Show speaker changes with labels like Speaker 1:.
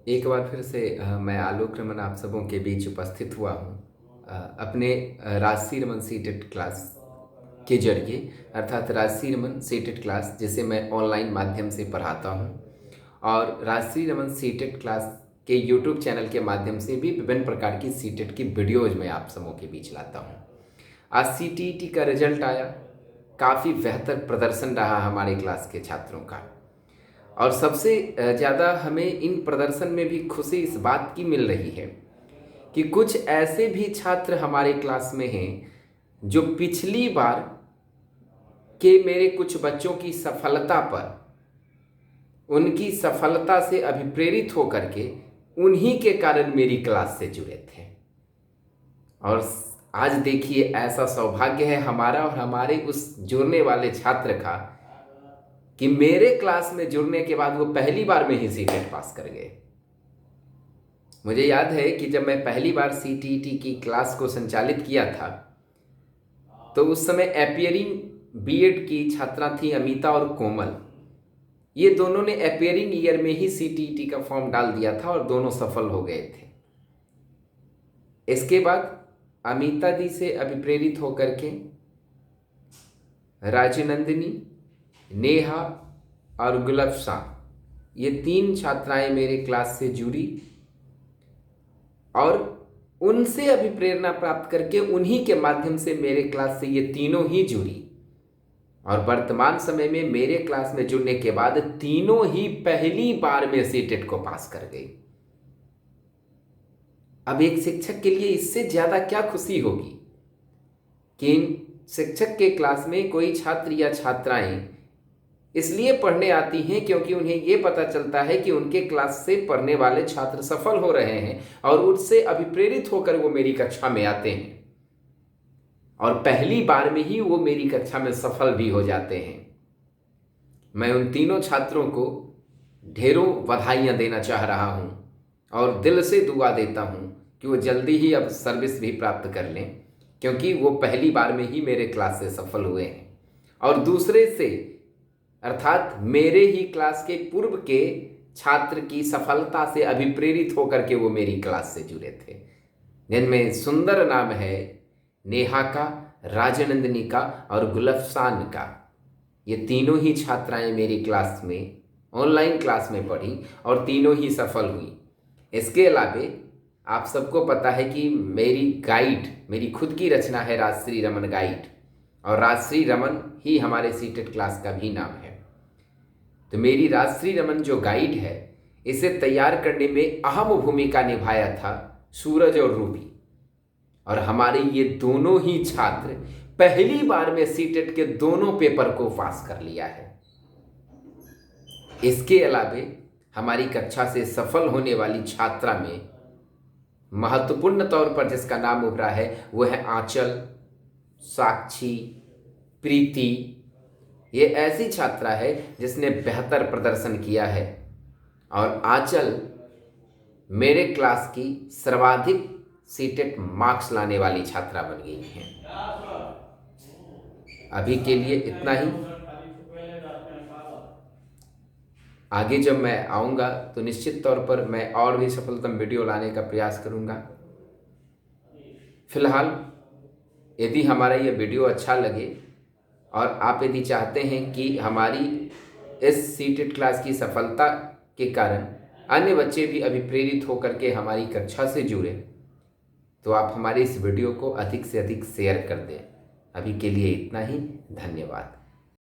Speaker 1: एक बार फिर से मैं आलोक रमन आप सबों के बीच उपस्थित हुआ हूँ अपने राजसी रमन सीटेट क्लास के जरिए, अर्थात राजसी रमन सीटेट क्लास जिसे मैं ऑनलाइन माध्यम से पढ़ाता हूँ और राजसी रमन सीटेट क्लास के यूट्यूब चैनल के माध्यम से भी विभिन्न प्रकार की सीटेट की वीडियोज मैं आप सबों के बीच लाता हूँ। आज सीटीईटी का रिजल्ट आया, काफ़ी बेहतर प्रदर्शन रहा हमारे क्लास के छात्रों का और सबसे ज़्यादा हमें इन प्रदर्शन में भी खुशी इस बात की मिल रही है कि कुछ ऐसे भी छात्र हमारे क्लास में हैं जो पिछली बार के मेरे कुछ बच्चों की सफलता पर, उनकी सफलता से अभिप्रेरित होकर के उन्हीं के कारण मेरी क्लास से जुड़े थे। और आज देखिए, ऐसा सौभाग्य है हमारा और हमारे उस जुड़ने वाले छात्र का कि मेरे क्लास में जुड़ने के बाद वो पहली बार में ही सीटेट पास कर गए। मुझे याद है कि जब मैं पहली बार सीटीईटी की क्लास को संचालित किया था तो उस समय अपियरिंग बीएड की छात्रा थी अमिता और कोमल। ये दोनों ने अपियरिंग ईयर में ही सीटीईटी का फॉर्म डाल दिया था और दोनों सफल हो गए थे। इसके बाद अमिता दी से अभिप्रेरित होकर के राजनंदिनी, नेहा और गुलफसा, ये 3 छात्राएं मेरे क्लास से जुड़ी और उनसे अभिप्रेरणा प्राप्त करके उन्हीं के माध्यम से मेरे क्लास से ये तीनों ही जुड़ी और वर्तमान समय में मेरे क्लास में जुड़ने के बाद तीनों ही पहली बार में सीटेट को पास कर गई। अब एक शिक्षक के लिए इससे ज़्यादा क्या खुशी होगी कि इन शिक्षक के क्लास में कोई छात्र या छात्राएं इसलिए पढ़ने आती हैं क्योंकि उन्हें ये पता चलता है कि उनके क्लास से पढ़ने वाले छात्र सफल हो रहे हैं और उससे अभिप्रेरित होकर वो मेरी कक्षा में आते हैं और पहली बार में ही वो मेरी कक्षा में सफल भी हो जाते हैं। मैं उन तीनों छात्रों को ढेरों बधाइयाँ देना चाह रहा हूँ और दिल से दुआ देता हूँ कि वो जल्दी ही अब सर्विस भी प्राप्त कर लें, क्योंकि वो पहली बार में ही मेरे क्लास से सफल हुए हैं और दूसरे से, अर्थात मेरे ही क्लास के पूर्व के छात्र की सफलता से अभिप्रेरित होकर के वो मेरी क्लास से जुड़े थे, जिनमें सुंदर नाम है नेहा का, राजनंदिनी का और गुलफसान का। ये तीनों ही छात्राएं मेरी क्लास में, ऑनलाइन क्लास में पढ़ी और तीनों ही सफल हुई। इसके अलावे आप सबको पता है कि मेरी गाइड, मेरी खुद की रचना है राजश्री रमन गाइड, और राजश्री रमन ही हमारे सीटेट क्लास का भी नाम है। तो मेरी राजश्री रमन जो गाइड है, इसे तैयार करने में अहम भूमिका निभाया था सूरज और रूबी, और हमारे ये दोनों ही छात्र पहली बार में सीटेट के दोनों पेपर को पास कर लिया है। इसके अलावे हमारी कक्षा से सफल होने वाली छात्रा में महत्वपूर्ण तौर पर जिसका नाम उभरा है वो है आंचल, साक्षी, प्रीति। ये ऐसी छात्रा है जिसने बेहतर प्रदर्शन किया है और आंचल मेरे क्लास की सर्वाधिक सीटेट मार्क्स लाने वाली छात्रा बन गई है। अभी के लिए इतना ही। आगे जब मैं आऊँगा तो निश्चित तौर पर मैं और भी सफलतम वीडियो लाने का प्रयास करूँगा। फिलहाल यदि हमारा ये वीडियो अच्छा लगे और आप यदि चाहते हैं कि हमारी इस सीटेट क्लास की सफलता के कारण अन्य बच्चे भी अभिप्रेरित होकर के हमारी कक्षा से जुड़े, तो आप हमारे इस वीडियो को अधिक से अधिक शेयर कर दें। अभी के लिए इतना ही। धन्यवाद।